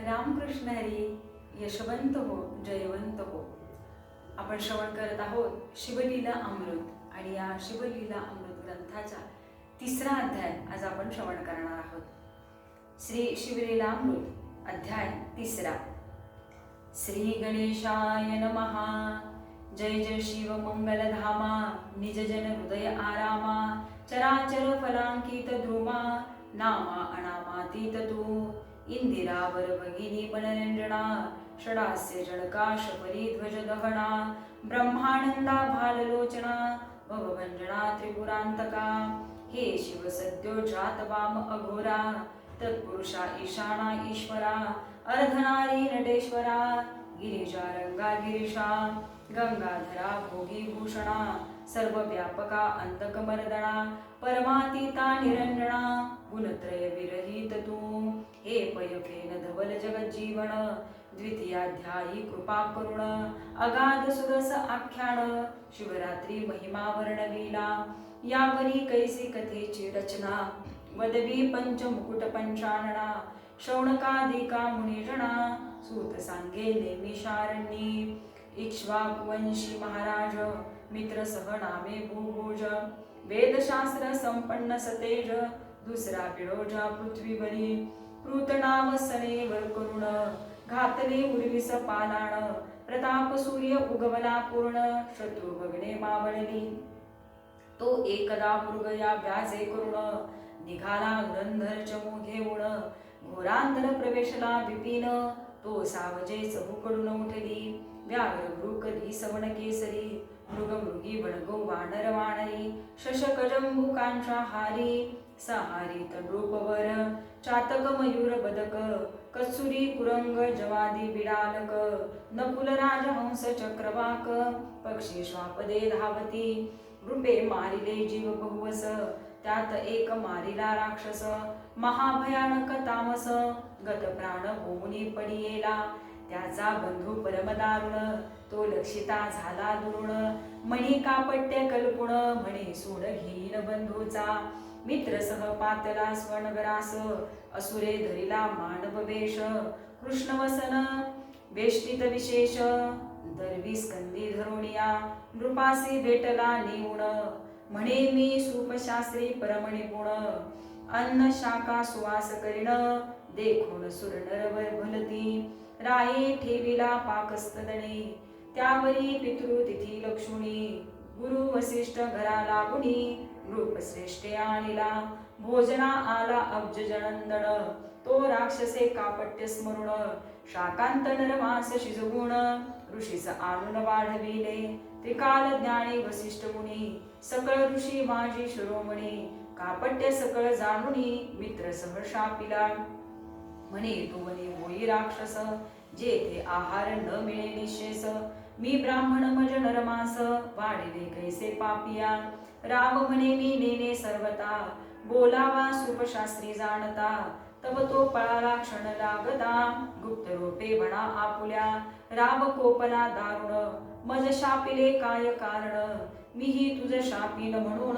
रामकृष्ण हरी. यशवंत हो, जयवंत हो. आपण श्रवण करत आहोत शिवलीला अमृत आणि या शिवलीला अमृत ग्रंथाचा तिसरा अध्याय आज आपण श्रवण करणार आहोत. श्री शिवलीला अमृत अध्याय तिसरा. श्री गणेशाय नमः. जय जय शिव मंगलधामा, निज जन हृदय आरामा, चराचर फलांकित ध्रुमा, नामा अनामातीत तू. इंदिरावर भगिनी मनरंजना, षडास्य जळकाश परिध्वज दहना, ब्रह्मानंदा भाललोचना, भवभंजना त्रिपुरांतका. हे शिव सद्यो जात वाम अघोरा, तत्पुरुषा ईशाना ईश्वरा, अर्धनारी नटेश्वरा, गिरिजा रंगा गिरीशा, गंगाधरा भोगी भूषणा, सर्वव्यापका अंतकमर्दना, परमातीता निरंजना, गुणत्रय विरहित तू. हे पयफेन धवल जगज्जीवन, द्वितीयाध्यायी कृपा करुण, अगाध सुरस आख्यान, शिवरात्री महिमा वर्णविला. यावरी कैसी कथेची रचना, वदवी पंचमुकुट पंचाणना, शौनकादिका मुनिजना, सूत सांगे नेमी शारण्यी. इक्ष्वाकुवंशी महाराज, मित्र सह नामे भूभोज, वेदशास्त्र संपन्न सतेज, दुसरा पिळोजा पृथ्वीवरी. पृतनाव सनेवर करुण, घातले उर्विस पालाण, प्रताप सूर्य उगवला पूर्ण, शत्रु बगणे मावळली. तो एकदा मृगया व्याजे करुण, निघाला धुरंधर चमू घेऊन, घोरांतर प्रवेशला विपिन. तो सावजे चहूकडून उठली, व्याघ्र भ्रुकधी सवण केसरी, मृग मृगी वणगो वानर वानरी, शशक जंबुकांच्या हारी. सहारी तंडूपवर, चातक मयूर बदक, कत्सुरी कुरंग जवादी बिडालक, नकुल राजहंस चक्रवाक, पक्षी श्वापदे धावती. रूपे मारिले जीव बहुवस, त्यात एक मारिला राक्षस, महाभयानक तामस, गत प्राण होऊनी पडियेला. त्याचा बंधू परमदारुण, तो लक्षिता झाला दुरुण, मणी कापट्य कल्पुण, म्हणे सूड घेईन बंधूचा. मित्र सह पातला स्वनगरास, असुरे धरिला मानव वेश, कृष्णवसन वेष्टित विशेष, दरवी स्कंदी धरुणिया, नृपासी भेटला निवुण, म्हणे मी सूपशास्त्री परमनिपुण. अन्न शाखा सुवास करीण, देखून सुरनरवर भलती. राये ठेविला पाकस्तदणे, त्यावरी पितृतिथी लक्ष्मी. गुरु वसिष्ठ घरा लागुनी, नृपश्रेष्ठे आणिला. भोजना आला अब्ज जनंदन, तो राक्षसे कापट्य स्मरुण. शाकांत नरमास शिजगुण, ऋषीस आणून वाढविले. त्रिकाल ज्ञानी वसिष्ठ मुनी, सकळ ऋषी माझी शिरोमणी. कापट्य सकळ जाणुनी, मित्र सह शापिला. म्हणे तू म्हणे होई राक्षस, जेथे आहार न मिळे निशेष. मी ब्राह्मण मज नरमास, वाढिले कैसे पापिया. राम म्हणे मी नेने सर्वता, बोलावा सूपशास्त्री जाणता. तव तो पळाला क्षण लागता, गुप्त रूपे म्हणा आपुल्या. राम कोपला दारुण, मज शापिले काय कारण. मीही तुझ शापीन म्हणून,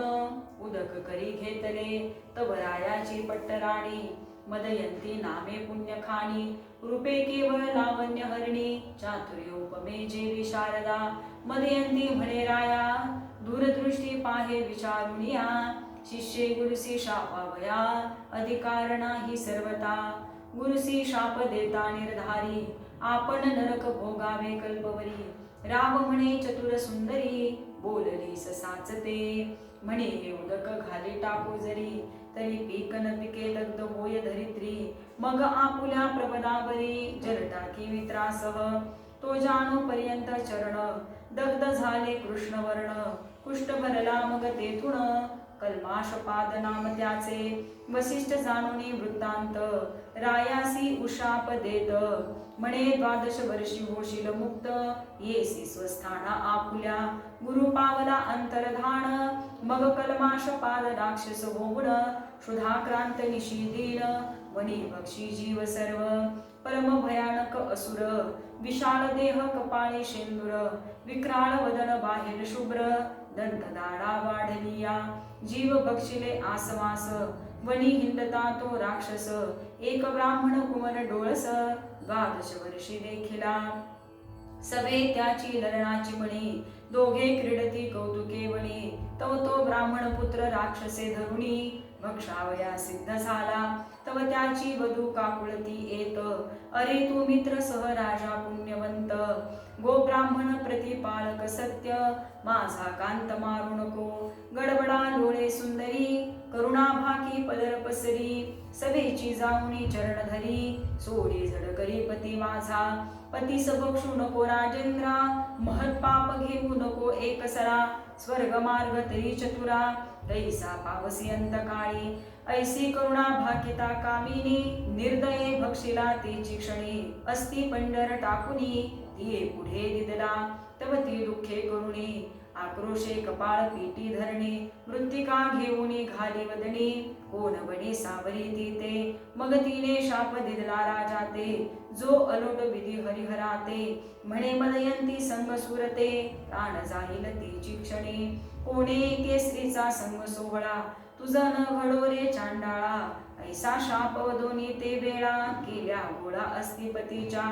उदक करी घेतले तव रायाची पट्टराणी. मदयंती नामे पुण्यखानी, रूपे केवळ लावण्य हरणी. चातुर्योपमे जे विशारदा, मदयंती म्हणे राया. दूरदृष्टी पाहे विचारुनिया, शिष्ये गुरुसी शापावया. अधिकार नाही सर्वता, गुरुसी शाप देता निर्धारी. आपण नरक भोगावे कल्पवरी. राम म्हणे चतुर सुंदरी, बोलली साचते. म्हणे हे उदक घाली टाकू जरी, तरी पीक न पिके दग्ध होय धरित्री. मग आपुल्या प्रपदावरी, जल टाकी मित्रासह. तो जाणू पर्यंत चरण, दग्ध झाले कृष्णवर्ण. कुष्ठ भरला मग तेथून, कल्माशपाद नाम त्याचे. वसिष्ठ जाणुनी वृत्तांत, रायासी उशाप देत. म्हणे 12 वर्षी होशील मुक्त, येसी स्वस्थाना आपुल्या. गुरु पावला अंतर्धान, मग कल्माशपाद राक्षस होऊन. क्षुधाक्रांत निशिदीन, वनी भक्षी जीव सर्व. परम भयानक असुर, विशाल देह कपाळी शेंदूर. विक्राळ वदन बाहेर शुभ्र, दंत दाढा वाढलिया. जीव बक्षिले आसवास, वनी हिंदता तो राक्षस. एक ब्राह्मण कुमन डोळस, द्वादश वर्षी देखिला सवे त्याची ललनाची मणी दोघे क्रीडती कौतुके वणी तव तो ब्राह्मण पुत्र राक्षसे धरुणी भक्षावया सिद्ध झाला तव त्याची वधू काकुळती येत अरे तू मित्र सह राजा पुण्यवंत गो ब्राह्मण प्रतिपालक सत्य माझा कांत मारू नको गडबडा लोळे सुंदरी करुणा भाकी पदर पसरी सभेची जाऊनी चरण धरी सोडी झडकरी पती माझा पतीस बक्षू नको राजेंद्रा महत पाप घेऊ नको एकसरा स्वर्ग मार्ग तरी चतुरा तैसा पावसी अंतकाळी ऐसी करुणा भाकिता कामिनी निर्दये भक्षिला तेची क्षणी अस्ति पंढर टाकुनी तिये पुढे दिदला तव ती दुःखे करुणी आक्रोशे कपाळ पीटी धरणी मृत्तिका घेऊनी घाली वदनी कोण बनी सावरी ती ते मग तिने शाप दिदला राजा ते जो अलोट विधी हरिहराते म्हणे मदयंती संग सुरते प्राण जाईल तिची क्षणी कोणे केसरीचा संग सोहळा तुझा न घडो रे चांडाळा ऐसा शाप वदोनी ते वेळा केल्या गोळा अस्तिपतीच्या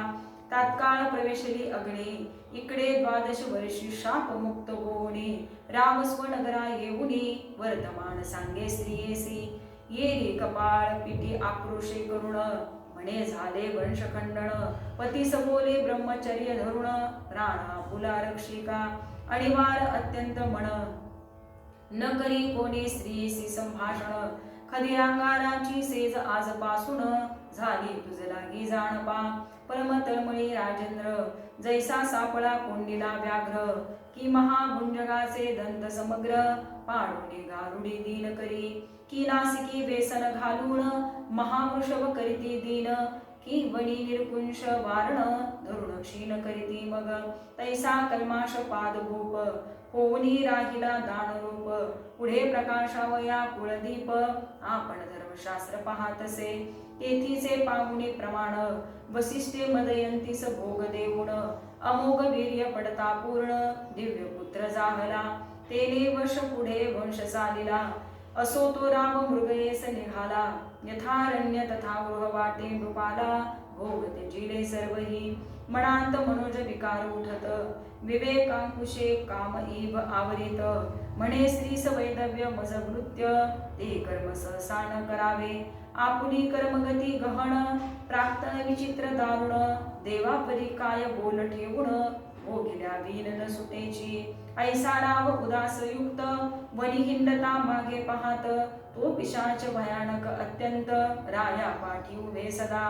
तात्काळ प्रवेशली अग्नी इकडे द्वादश वर्षी शाप मुक्त होऊनी राम स्वनगरा येऊनी वर्तमान सांगे स्त्रियेसी ये रे कपाळ पिटी आक्रोशे करुण म्हणे झाले वंशखंडन पती सबोले ब्रह्मचर्य धरुण प्राणा पुला रक्षिका अणिवार अत्यंत म्हण न करी कोणी स्त्रियेसी संभाषण खदी अंगाराची सेज आजपासून झाली तुझ लागी जाणपा परम तळमळी राजेंद्र जैसा सापळा कोंडीला व्याघ्र की महाभुंजगाचे दंत समग्र पाडोनी गारुडी दीन करी की नासिकी बेसन घालून महावृषभ करीती दीन की वनी निर्कुंश वारण धरुण क्षीण करीती मग तैसा कल्माश पादभूप होऊनी राहिला दानरूप पुढे प्रकाशावया कुळदीप आपण धर्मशास्त्र पाहतसे तेथीचे पाहुणे प्रमाण वसिष्ठे मदयंतीस भोग देऊन अमोघ वीर्य पडता पूर्ण दिव्य पुत्र जाहला तेने वर्ष पुढे वंश चालिला असो तो राम मृगयेस निघाला यथारण्य तथा गृह वाटे नृपाला भोग जिले सर्वही मनांत मनोज विकार उठत विवेकांकुशे काम इव आवरित म्हणे स्त्रीस वैदव्य मज नृत्य ते कर्म सहसा न करावे आपुली कर्मगती गहन प्राक्तन विचित्र दारुण देवापरी काय बोल ठेवून भोगिल्या वीन न सुटेची ऐसा राव उदास युक्त वनी हिंडता मागे पाहत तो पिशाच भयानक अत्यंत राया पाठी उभे सदा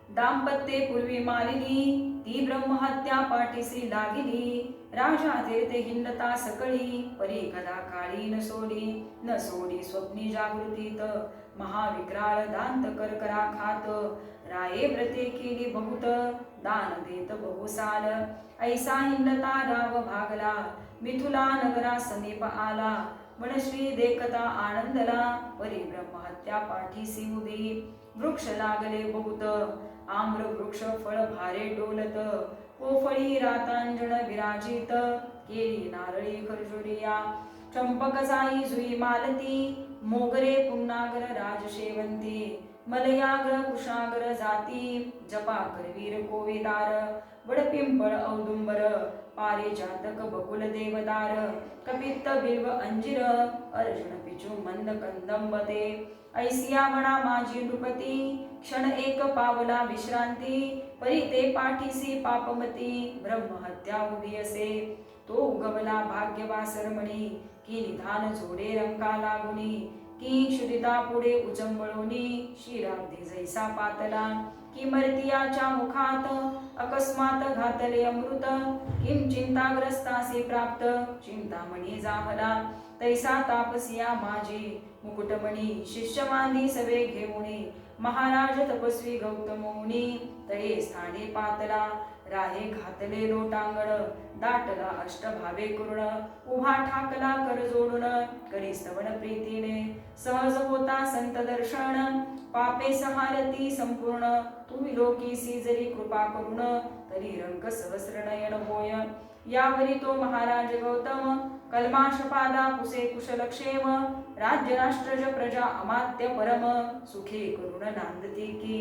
दाम्पत्ये पूर्वी मालिनी ती ब्रह्महत्या पाठीसी लागिली राजा ते हिंडता सकळी परी कदा काळी न सोडी स्वप्नी जागृतीत महाविक्राळ दांत करकरा खात राये व्रते केली बहुत दान देत बहुसाल ऐसा हिंडता राव भागला मिथुला नगरा समीप आला मनश्री देखता आनंदला परी ब्रह्महत्या पाठीसी उभी वृक्ष लागले बहुत आम्र वृक्ष फळ भारे डोलत कोफळी रातांजन विराजित केली नारळी खरजुरिया चंपक जाई जुई मालती मोगरे पुन्नागर राजशेवंती मलयाग्र कुशाग्र जाती जपा करवीर कोविदार वडपिंपळ औदुंबर पारिजातक बकुल देवदार कपित्त बिल्व अंजिर अर्जुन पिचू मंद कंदंबते ऐसिया म्हणा माझी नृपती क्षण एक पावला विश्रांती परी ते पाठीसी पापमती ब्रह्महत्या उभी असे तो उगवला भाग्यवासरमणी की निधान जोडे रंका लागुनी की क्षुदिता पुढे उचंबळोनी शिराब्दी जैसा पातला की मर्तियाच्या मुखात अकस्मात घातले अमृत किम चिंताग्रस्तासी प्राप्त चिंतामणी जाहला तैसा तापसिया माझी मुकुटमणी शिष्यमानी सवे घेऊनी महाराज तपस्वी गौतम मुनी तळे स्थानी पातला राहे घातले लोटांगण दाटला अष्टभावे कुर्ण उभा ठाकला कर जोडून करी स्तवन प्रीतीने सहज होता संत दर्शन पापे सहारती संपूर्ण तू विलोकीसी जरी कृपा करुण तरी रंग सहस्र नयन होय यावरी तो महाराज गौतम कल्माशपादा पुसे कुशलक्षेम राज्य राष्ट्रज प्रजा अमात्य परम सुखे करुण नांदती की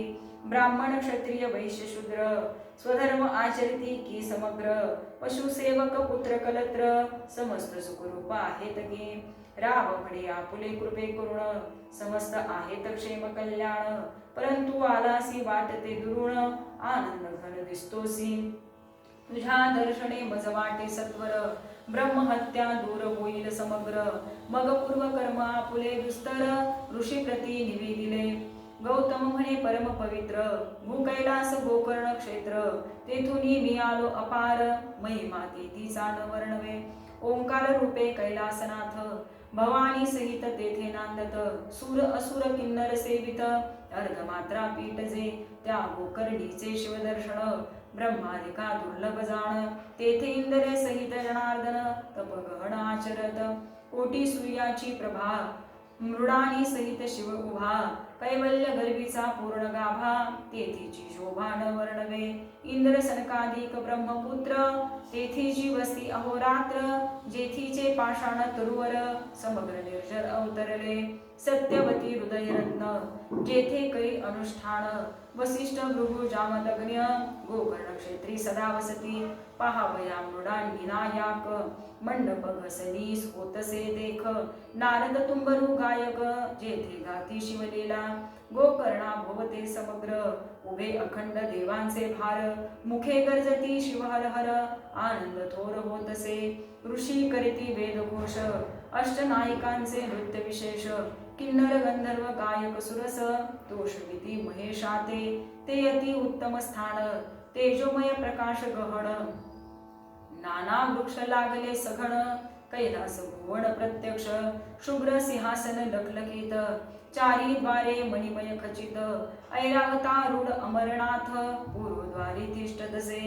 ब्राह्मण क्षत्रिय वैश्य शूद्र स्वधर्म आचरती की समग्र पशु सेवक पुत्र कलत्र समस्त सुखरूप आहेत की राव म्हणे आपुले कृपे करुण समस्त आहेत क्षेम कल्याण परंतु आलासी वाटते दुरुण आनंद घन दिसतोसी तुझ्या दर्शने मज वाटे सत्वर ब्रह्महत्या दूर होईल समग्र मग पूर्व कर्म आपुले दुस्तर ऋषी प्रती निवेदिले गौतम म्हणे परम पवित्र भू कैलास गोकर्ण क्षेत्र तेथुनी मी आलो अपार महिमा तिचा न वर्णवे ओंकार रूपे कैलासनाथ भवानी सहित तेथे नांदत सूर असुर किन्नर सेवित अर्धमात्रा पीठ जे त्या गोकर्णीचे शिवदर्शन ब्रह्मादिका दुर्लभ जाण तेथे इंद्र सहित जनार्दन तपगहन आचरत कोटी सूर्याची प्रभा मृडानी सहित शिव उभा कैवल्य गर्भीचा पूर्ण गाभा तेथीची शोभा न वर्णवे इंद्र सनकाधिक ब्रह्मपुत्र तेथीची वस्ती अहोरात्र जेथीचे पाषाण तरुवर समग्र निर्जर अवतरले सत्यवती हृदयरत्न जेथे करी अनुष्ठान वसिष्ठ भृगु जामदग्न्य गोकर्ण क्षेत्री सदा वसती पहावया मृडांगिनायाक मंडप घसनीस होतसे देख नारद तुंबरू गायक जेथे गाती शिवलीला गोकर्णा भोवते समग्र उभे अखंड देवांचे भार मुखे गर्जती शिव हर हर आनंद थोर होतसे ऋषी करीती वेदघोष अष्टनायकांचे नृत्य विशेष किन्नर गंधर्व गायक सुरस तोषविती महेशाते ते अति उत्तम स्थान तेजोमय प्रकाश गहन नाना वृक्ष लागले सघन कैलास भुवन प्रत्यक्ष शुभ्र सिंहासन लखलखित चारी द्वारे मणिमय खचित ऐरावतारूढ अमरनाथ पूर्वद्वारी तिष्ठतसे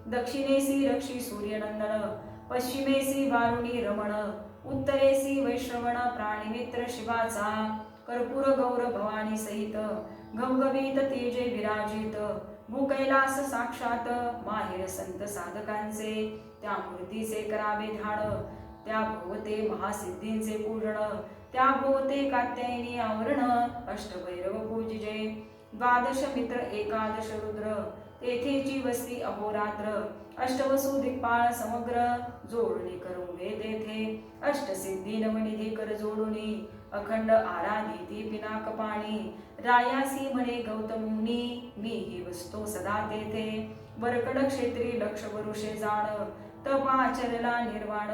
दक्षिणेसी रक्षी सूर्यनंदन पश्चिमेसी वारुणी रमण उत्तरेसी वैश्रवण प्राणिमित्र शिवाचा कर्पूर गौर भवानी सहित घवघवीत तेजे विराजित भूकैलास साक्षात माहिर संत साधकांचे त्या मूर्तीचे करावे ध्यान त्या भोवते महासिद्धींचे पूर्ण त्या भोवते कात्यायनी आवरण अष्टभैरव पूजिजे द्वादश मित्र एकादश रुद्र तेथेची वस्ती अहोरात्र अष्टवसु दिक्पाळ समग्र जोडणी करून तेथे अष्टसिद्धी नवनिधी कर जोडुनी अखंड आराधिती पिनाक पाणी रायासी म्हणे गौतम मुनी मी ही वस्तो सदा तेथे वरकड क्षेत्री लक्ष वरुषे जाण तप आचरला निर्वाण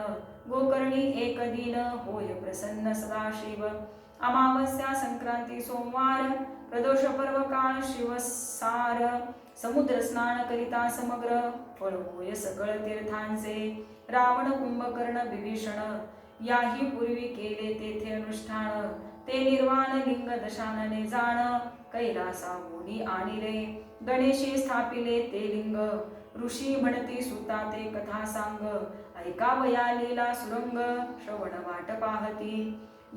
गोकर्णी एक दिन होय प्रसन्न सदाशिव अमावस्या संक्रांती सोमवार प्रदोष पर्व काळ शिवसार समुद्र स्नान करिता समग्र फळ होय सकळ तीर्थांचे रावण कुंभकर्ण विभीषण याही पूर्वी केले तेथे अनुष्ठान ते निर्वाण लिंग दशानने जाण कैलासाहूनी आणिले गणेशी स्थापिले ते लिंग ऋषी म्हणती सुता ते कथा सांग ऐकावया लीला सुरंग श्रवण वाट पाहती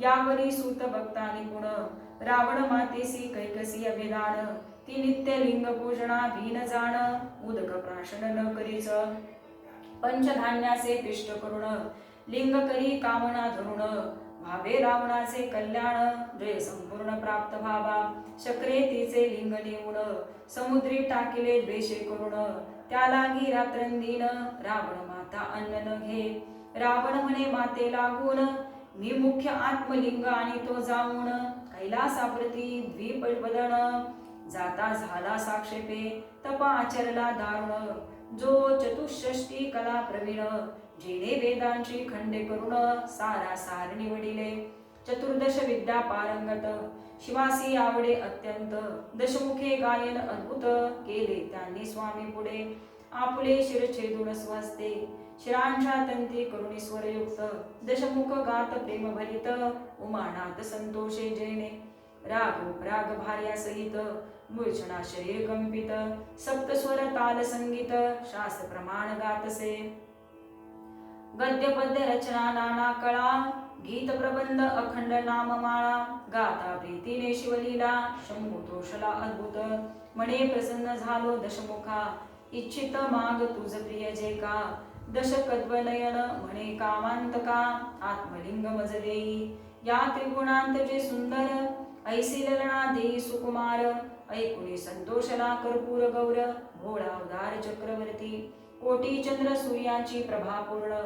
यावरी सूत भक्ता निपुण रावण मातेसी कैकसी अभिदान ती नित्य लिंग पूजना भीन जाण उदक प्राशन न करीच पंचधान्याचे पिष्ट करुण लिंग करी कामना धरुण भावे रावणाचे कल्याण जय संपूर्ण प्राप्त भावा शक्रे तिचे लिंग नेऊन समुद्री टाकिले द्वेषे करुण त्या लागी रात्रंदिन रावण माता अन्न न घे रावण म्हणे माते लागून मी मुख्य आत्मलिंग आणि तो जाऊन कैलासाप्रती द्वीप बदन जाता झाला साक्षेपे तप आचरला दारुण जो चतुष्षष्टी कला प्रवीण जेणे वेदांची खंडे करुण सारा सार निवडिले चतुर्दश विद्या पारंगत शिवासी आवडे अत्यंत दशमुखे गायन अद्भुत केले त्यांनी स्वामी पुढे आपुले शिरछेदून स्वस्ते शिरांच्या तंती करुणी स्वरयुक्त दशमुख गात प्रेम भरित उमानाथ संतोषे जैने राग राग भार्या सहित मूर्छना शरीर कंपित सप्तस्वर ताल संगीत शास्त्र प्रमाण गातसे गद्य पद्य रचना नाना कळा गीत प्रबंध अखंड नाममाळा गाता प्रीतीने शिवलीला शंभू तोषला अद्भुत म्हणे प्रसन्न झालो दशमुखा इच्छित माग तुझ प्रिय जे का दशकद्वनयन म्हणे कामांतका आत्मलिंग मज देई या त्रिगुणांत जे सुंदर ऐसी ललना देई सुकुमार ऐकुनी संतोषला कर्पूर गौर भोळा उदार चक्रवर्ती कोटी चंद्र सूर्याची प्रभा पूर्ण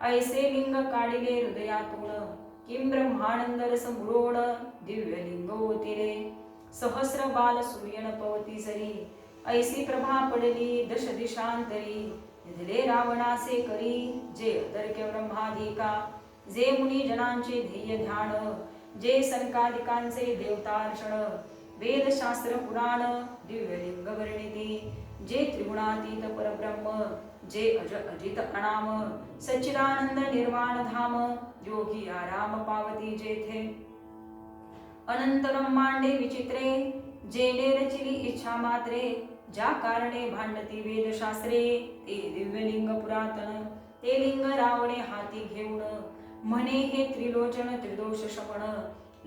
ऐसे लिंग काढिले हृदयातून किं ब्रह्मानंद रस मुळोण दिव्य लिंग ओतिरे सहस्र बाल सूर्यन पवती जरी ऐसी प्रभा पडली दश दिशांतरी निधले रावणासे करी जे अतर्क्य ब्रह्मादिका जे मुनी जनांचे ध्येय ध्यान जे सनकादिकांचे देवतार्चन वेद शास्त्र पुराण दिव्य लिंग वर्णिती जे त्रिगुणातीत परब्रह्म जे अज अजित अनाम सच्चिदानंद निर्वाण धाम योगी आराम पावती जेथे अनंत ब्रह्मांडे विचित्रे जेने रचिली इच्छा मात्रे ज्या कारणे भांडती वेदशास्त्रे ते दिव्यलिंग पुरातन ते लिंग रावणे हाती घेऊन म्हणे हे त्रिलोचन त्रिदोष शमन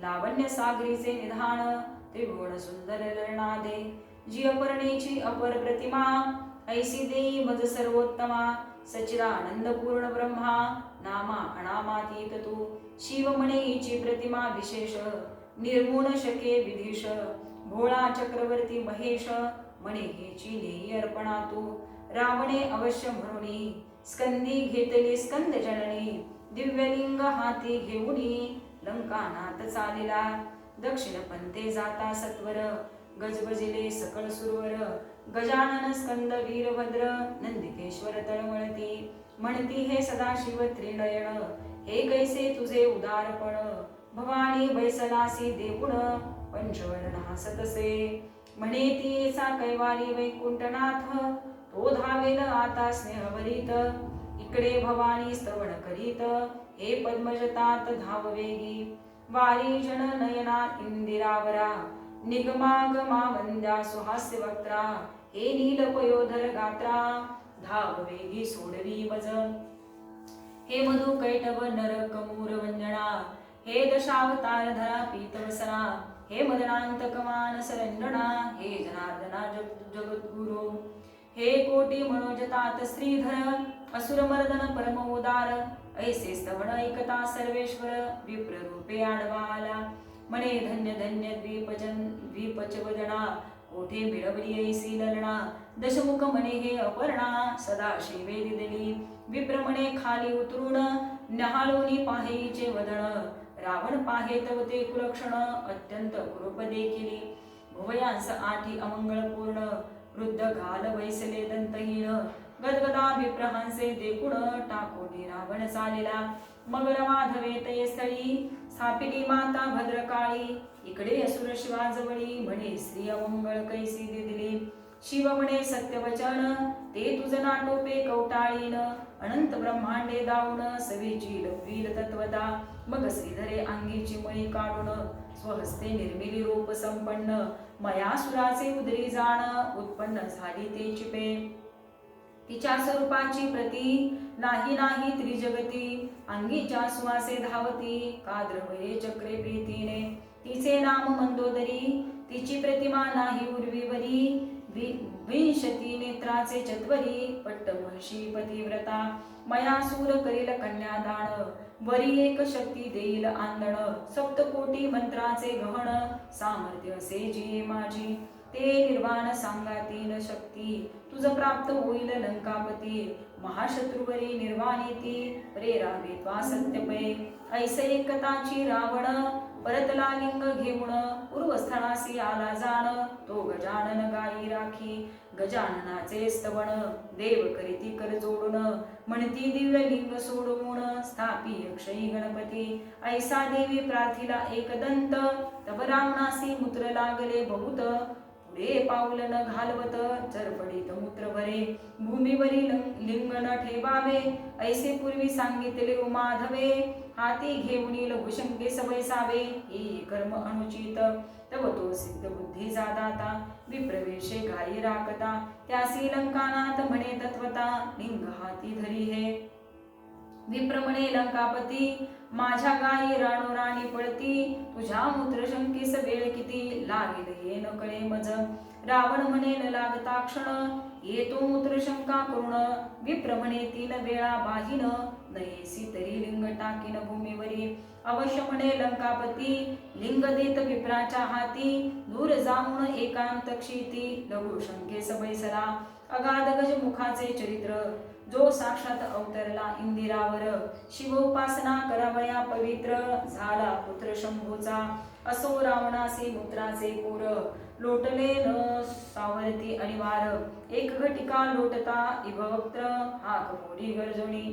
लावण्य सागरीचे निधान त्रिभुवन सुंदर ललनादे जी अपर्णेची अपर प्रतिमा ऐसी देई मज सर्वोत्तमा सच्चिदानंद पूर्ण ब्रह्मा नामा अनामातीत तू शिव म्हणे हिची प्रतिमा विशेष निर्गुण शके विधीश भोळा चक्रवर्ती महेश म्हणे हेची नेई अर्पणा तू रावणे अवश्य म्हणूनी स्कंदी घेतली स्कंद जननी दिव्यलिंग हाती घेऊनी लंकानाथ चालिला दक्षिण पंथे जाता सत्वर गजबजिले सकळ सुरवर गजानन स्कंद वीरभद्र नंदिकेश्वर तळमळती म्हणती हे सदाशिव त्रिनयन हे कैसे तुझे उदारपण भवानी बैसलासी देऊण पंचवर्ण हसतसे म्हणे तीचा कैवारी वैकुंठनाथ तो धावेल आता स्नेहभरीत इकडे भवानी स्तवन करीत हे पद्मजतात धाववेगी वारी जन नयना इंदिरावरा निगमागमा वंद्या सुहास्य वक्त्रा हे नील पयोधर गात्रा धाववेगी सोडवी मज हे मधु कैटव नर कमूर वंदना हे दशावतार धरा पीतवसना हे मदनांतक मानस रंजना हे जनार्दना जगद्गुरु हे कोटी मनोजतात श्रीधर असुर मर्दन परम उदार ऐसे स्तवन ऐकता सर्वेश्वर विप्र रूपे आडवाला म्हणे धन्य धन्य द्वीपचवदना कोठे मिळवली ऐसी ललना दशमुख म्हणे हे अपर्णा सदा शिवे दिदली विप्र म्हणे खाली उतरून न्याहाळोनी पाहेचे वदन रावण पाहे तव ते कुलक्षण अत्यंत कुरूप देखिली भुवयांस आठी अमंगळ पूर्ण वृद्ध घाल बैसले दंतहीन गदगदा विप्रहांसे देखुण टाकोनी रावण चालिला मगर माधवे तये स्थळी स्थापिली माता भद्रकाळी इकडे असुर शिवाजवळी म्हणे स्त्री अमंगळ कैसी दिदिली शिव म्हणे सत्यवचन ते तुझ नाटोपे कवटाळीन अनंत ब्रह्मांडे दावून सवेची लपवील तत्वता मग श्रीधरे अंगीची मळी काढून स्वहस्ते निर्मिली रूप संपन्न मया सुराचे उदरी जाण उत्पन्न झाली ते चिपे तिच्या स्वरूपाची प्रती नाही नाही त्रिजगती अंगीच्या सुवासे धावती काद्रवये चक्रे प्रीतीने तिचे नाम मंदोदरी तिची प्रतिमा नाही उर्वीवरी विंशती नेत्राचे चत्वरी पट्ट महिषी पतिव्रता मया सूर करील कन्यादान वरी एक शक्ती देईल आंदण सप्तकोटी मंत्राचे गहन सामर्थ्य असे जी माझी ते निर्वाण सांगा तीन शक्ती तुझ प्राप्त होईल लंकापती महाशत्रुवरी निर्वाणिती प्रेरावे त्वा सत्यपे ऐसे एकताची रावण परतला लिंग घेऊन पूर्वस्थानासी आला जाण तो गजानन गाई राखी गजाननाचे स्तवन देव करीती कर जोडून म्हणती दिव्य लिंग सोडवून स्थापी अक्षयी गणपती ऐसा देवी प्रार्थिला एकदंत तब रावणासी मूत्र लागले बहुत पुढे पाऊल न घालवत चरपडीत मूत्र भरे भूमीवरी लिंग न ठेवावे ऐसे पूर्वी सांगितले माधवे हाती घेऊनी लघुशंके सबैसावे ही कर्म अनुचित तव तो सिद्ध बुद्धीचा दाता विप्रवेशे घाई राखता त्यासी लंकानाथ म्हणे तत्वता लिंग हाती धरी हे विप्र म्हणे लंकापती माझ्या गायी राणोराणी पळती तुझ्या मूत्र शंकेस वेळ किती लागेल ये न कळे मज रावण म्हणे न लागता क्षण येतो मूत्र शंका करुण विप्र म्हणे 3 वेळा बाहीन नयेसी तरी लिंग टाकीन भूमीवरी अवश्य म्हणे लंकापती लिंग देत विप्राच्या हाती दूर जाऊन एकांत क्षिती लघु शंकेस बैसला अगाध गज मुखाचे चरित्र जो साक्षात अवतरला इंदिरावर शिवोपासना करावया पवित्र झाला पुत्र शंभूचा असो रावणासे मूत्राचे पूर लोटले न सावरती अनिवार एक घटिका लोटता इभवक्त्र हाक मोडी गर्जणी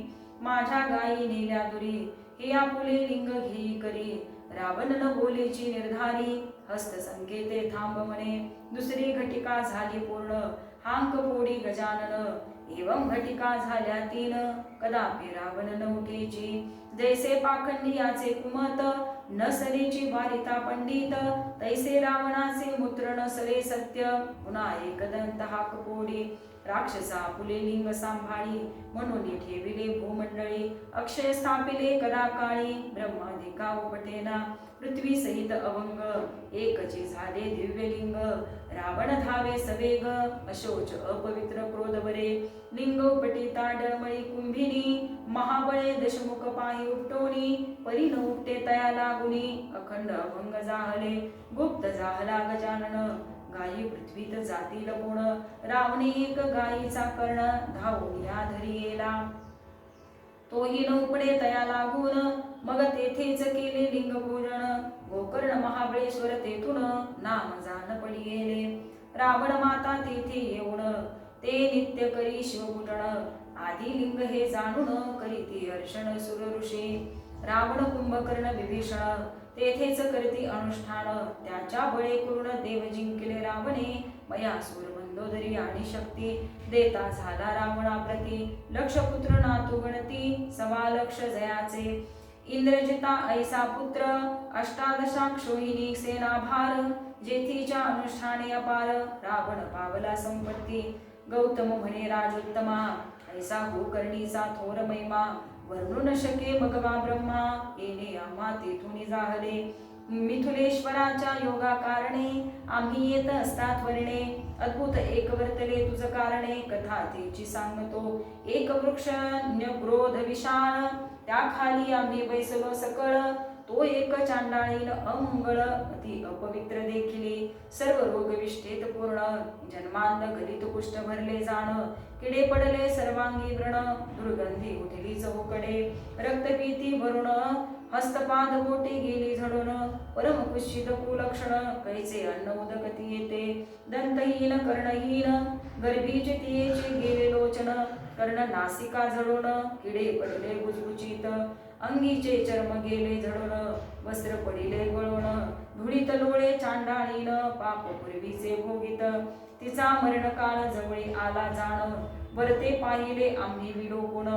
माझ्या गायी नेल्या दुरी हे आपुले लिंग घेई करी रावण न बोलेची निर्धारी हस्त संकेते थांब म्हणे दुसरी घटिका झाली पूर्ण हांक पोडी गजानन एवं घटिका झाल्या 3 कदापि रावण न उठेची जैसे पाखंडी याचे कुमत नसलेची वारिता पंडित तैसे रावणाचे मूत्र नसले सत्य पुन्हा एकदंत हाक पोडी राक्षसा पुले लिंग सांभाळी म्हणून ठेविले भूमंडळी अक्षय स्थापिले कराकाळी ब्रह्माधिका उपटेना पृथ्वी सहित अवंग एकची झाले दिव्यलिंग रावण धावे सवेग अशोच अपवित्र क्रोध बरे लिंग उपटिता डळमळी कुंभिनी महाबळे दशमुख पाही उपटोनी परी न उपटे तया लागुनी अखंड अभंग जाहले गुप्त जाहला गजानन गायी पृथ्वीत जातील पुण रावणे एक गायीचा कर्ण धावून या धरी येला तोही न उपडे तया लागून मग तेथेच केले लिंग पूजन गोकर्ण महाबळेश्वर तेथून नाम जाण पडी गेले रावण माता तेथे येऊन ते नित्य करी शिवपूजन आधी लिंग हे जाणून करीती हर्षण सुर ऋषी रावण कुंभकर्ण विभीषण तेथेच करती अनुष्ठान त्याच्या बळे करून देव जिंकले रावणे मयासूर मंदोदरी आणि शक्ती देता झाला रावणाप्रती लक्षपुत्र नातू गणती 1.25 जयाचे इंद्रजिता ऐसा पुत्र अष्टादशाक्षोहिणी सेनाभार जेथीच्या अनुष्ठाने अपार रावण पावला संपत्ती गौतम म्हणे राजोत्तमा ऐसा गोकर्णीचा थोर महिमा वर्णू न शके भगवा ब्रह्मा येणे आम्हा तेथून जाहले मिथुलेश्वराच्या योगा कारणे आम्ही येत असतात वर्णे अद्भुत एक वर्तले तुझ कारणे कथा तेची सांगतो एक वृक्ष न्यक्रोध विशाळ त्या खाली आम्ही बैसलो सकळ तो एक चांडाळीन अमंगळ अति अपवित्र देखिले सर्व रोग विष्ठेत पूर्ण जन्मांध गलित कुष्ठ भरले जाण किडे पडले सर्वांगी व्रण दुर्गंधी उठली चौकडे रक्तपीती भरून हस्तपाद बोटे गेली झडून परम कुशित कुलक्षण कैचे अन्न उदकती येते दंतहीन कर्णहीन गर्भीचे तियेचे गेले लोचन कर्ण नासिका झडून किडे पडले गुजगुजीत अंगीचे चर्म गेले झडून वस्त्र पडिले गळून धुळीत लोळे चांडाळीन पाप पूर्वीचे भोगित तिचा मरणकाळ जवळी आला जाण वरते पाहिले आम्ही विलोकुण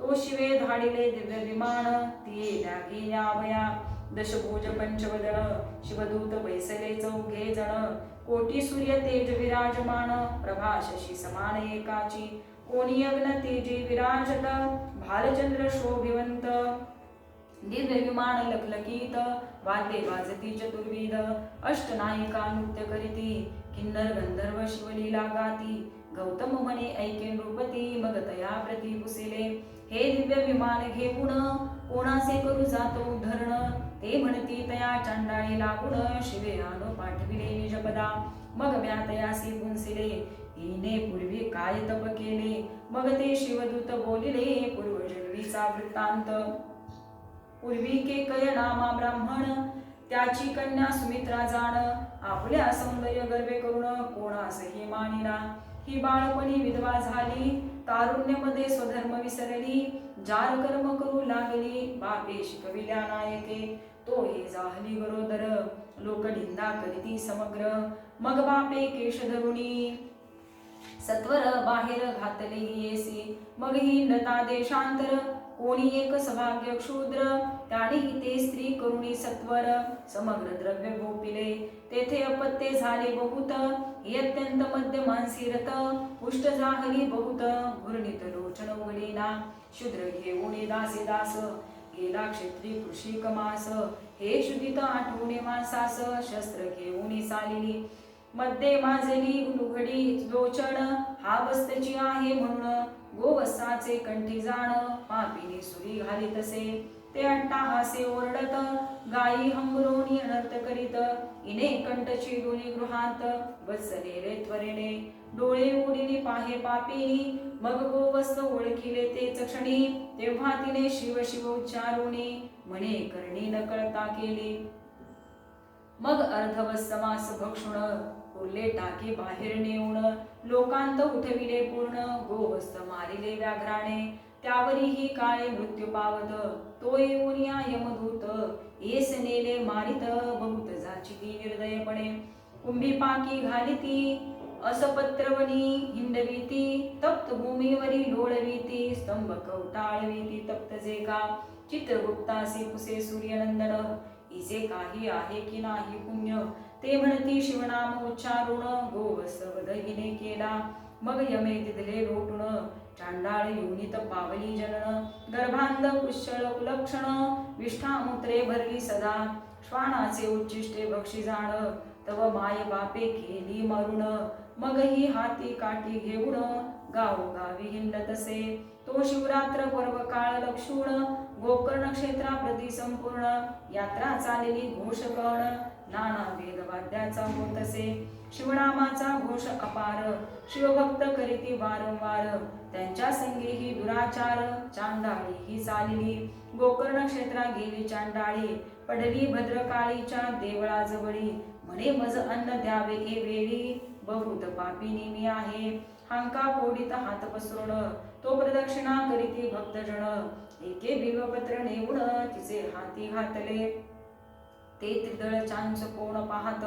तो शिवे धाडिले दिव्य विमान तिये लागे यावया दशभुज पंचवदन शिवदूत बैसले 4 जण कोटी सूर्य तेज विराजमान प्रभा शशी समान एकाची कोणी अग्न तेजे विराजत भालचंद्र शोभिवंत दिव्य विमान लखलकीत वाद्ये वाजती चतुर्विध अष्टनायिका नृत्य करीती किन्नर गंधर्व शिवलीला गाती गौतम म्हणे ऐके नृपती मग तया प्रती पुसिले हे दिव्य विमान घेऊन कोणाचे करू जातो उद्धरण ते म्हणती तया चांडाळी लागून शिवे आनो पाठविले निजपदा मग म्या तयासी पुंसिले हिने पूर्वी काय तप केले मग ते शिवदूत बोलिले पूर्वजन्मीचा वृत्तांत पूर्वी केकय नामा ब्राह्मण त्याची कन्या सुमित्रा जाण आपल्या सौंदर्य गर्वे करून कोणासही मानिना ही बाळपणी विधवा झाली तारुण्यामध्ये स्वधर्म विसरली जार कर्म करू लागली बापे शिकविल्या नायके तो हे जाहली गरोदर लोक निंदा करीती समग्र मग बापे केश धरुणी सत्वर बाहेर घातले येसी मग ही नता देशांतर कोणी एक सभाग्य क्षुद्र त्याने ते स्त्री करुणी सत्वर समग्र द्रव्य भोपिले तेथे अपत्ये झाले बहुत ही अत्यंत मध्य मानसी रत पुष्ट जाहली बहुत घुरणीत लोचन उघडीना शूद्र घेऊन दासी दास गेला क्षेत्री कृषी कमास हे शुद्धित आठवणे माणसास शस्त्र घेऊन चालिली मध्ये माजली लुघडी लोचन हा बस्तची आहे म्हणून गोवत्साचे कंठी जाण पापिनी सुरी घालीतसे ते अट्टाहासे ओरडत गायी हंबरोनी अनर्थ करीत इने कंठची दोन्ही गृहात वत्सले रे त्वरेने डोळे उडीने पाहे पापिनी मग गोवत्स ओळखिले तेच क्षणी तेव्हा तिने शिव शिव उच्चारुणी म्हणे करणी न कळता केली मग अर्धवत्समास भक्षुण उरले टाकी बाहेर नेऊन लोकांत उठविले पूर्ण गोवस्त मारिले व्याघ्राने त्यावरीही काळे मृत्यू पावत तो येऊन या यमदूत येस नेले मारित बहुत जाचिती निर्दयपणे कुंभी पाकी घालिती असपत्रवनी हिंडवीती तप्त भूमीवरी लोळवीती स्तंभ कवटाळवीती तप्त जे का चित्रगुप्तासी पुसे सूर्यनंदन इसे काही आहे की नाही पुण्य ते म्हणती शिवनाम उच्चारुण गोवत्स वधहीने केला मग यमे तिथले लोटून चांडाळ योनित पावली जनन गर्भांध कुशळ कुलक्षण विष्ठामूत्रे भरली सदा श्वानाचे उच्चिष्टे भक्षी जाण तव माय बापे केली मरुण मग ही हाती काठी घेऊन गावोगावी हिंडतसे तो शिवरात्र पर्व काळ लक्षूण गोकर्ण क्षेत्राप्रती संपूर्ण यात्रा चालली घोष कर्ण नाना वेदवाद्याचा होतसे शिवनामाचा घोष अपार शिवभक्त करीती वारंवार त्यांच्या संगेही दुराचार चांडाळी ही चालली गोकर्ण क्षेत्रा गेली चांडाळी पडली भद्रकाळीच्या देवळाजवळी म्हणे मज अन्न द्यावे ए वेळी बहुत पापिनी मी आहे हांका फोडीत हात पसरून तो प्रदक्षिणा करीती भक्तजन एके बिल्वपत्र नेऊन तिचे हाती घातले ते त्रिदळ चांच कोण पाहत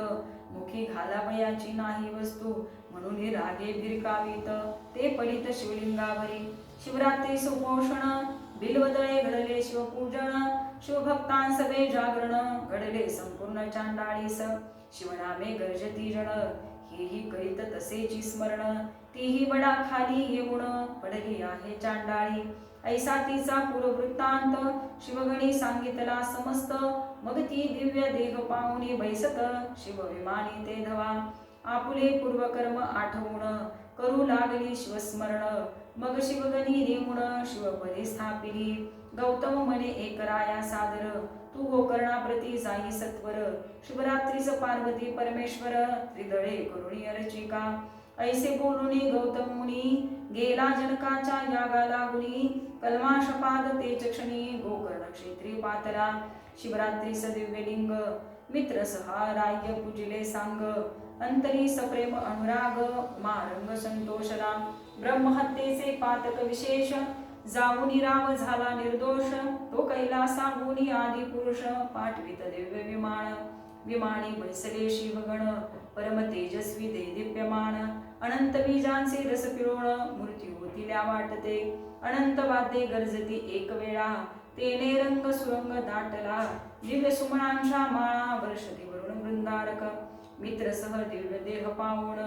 मुखी घालावयाची नाही वस्तू म्हणून रागे भिरकावीत ते पडित शिवलिंगावरी शिवरात्री सुपोषण बिल्वदळे घडले शिवपूजन शिवभक्तांसवे जागरण घडले संपूर्ण चांडाळीस शिवनामे गर्जती जण हेही करीत तसेची स्मरण तीही बडा खाली येऊन पडली आहे चांडाळी ऐसा तिचा पूर्ववृत्तांत शिवगणी सांगितला समस्त मग ती दिव्य देह पाहुनी बैसत शिव विमानी ते धवा आपुले पूर्वकर्म आठवून करू लागली शिवस्मरण मग शिवगणी नेऊन शिवपदी स्थापिली गौतम म्हणे एक राया सादर तू गोकर्णाप्रती जाई सत्वर शिवरात्रीच पार्वती परमेश्वर त्रिदळे करुणी अर्चिका ऐसे बोलुनी गौतम मुनी गेला जनकाच्या यागा लागुनी कल्माशपाद तेच क्षणी गोकर्ण क्षेत्री पातला शिवरात्रीस दिव्यलिंग मित्र सहा राय पूजिले सांग अंतरी सप्रेम अनुराग मारंग संतोषला ब्रह्महत्येचे पातक विशेष जाऊनी राम झाला निर्दोष तो कैलासा गुणी आदि पुरुष पाठवित दिव्य विमानी बैसले शिवगण परम तेजस्वी देदीप्यमान अनंत बीजांचे रस पिळून मूर्ती होतिल्या वाटते अनंत वाद्ये गरजती एक वेळा तेने रंग सुरंग दाटला दिव्य सुमनांच्या माळा वर्षती वरुण वृंदारक मित्रसह दिव्य देह पावून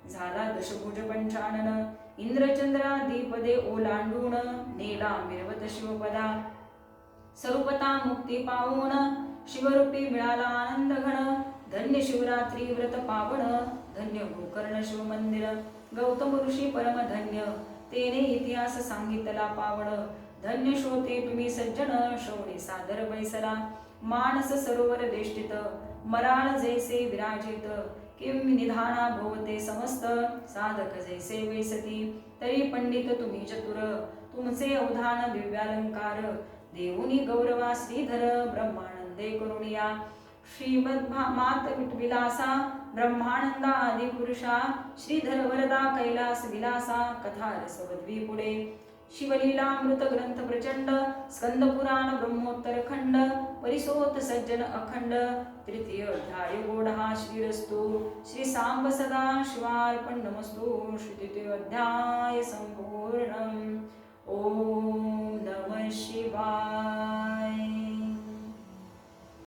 झाला दशभुज पंचानन इंद्रचंद्रा दीपदे ओलांडून नेला मिरवत शिवपदा स्वरूपता मुक्ती पावून शिवरूपी मिळाला आनंद घन धन्य शिवरात्री व्रत पावन धन्य गोकर्ण शिव मंदिर गौतम ऋषी परम धन्य तेने इतिहास सांगितला पावन धन्य श्रोते तुम्ही सज्जन श्रवणे सादर बैसला मानस सरोवर देष्टित मराळ जैसे विराजित किम निधाना भोवते समस्त साधक जैसे वैसती तरी पंडित तुम्ही चतुर तुमचे अवधान दिव्यालंकार देऊनी गौरवा श्रीधर ब्रह्मानंदे करुणिया श्रीमद मात विलासा ब्रह्मानंदा आदि पुरुषा श्रीधर वरदा कैलास विलासा कथा रसवद्वी पुढे शिवलीलामृत ग्रंथ प्रचंड स्कंद पुराण ब्रह्मोत्तर खंड परिसोत सज्जन अखंड तृतीय अध्याय गोढा श्रीरस्तु श्री सांब सदा शिवार्पण नमस्तु श्री तृतीय अध्याय संपूर्ण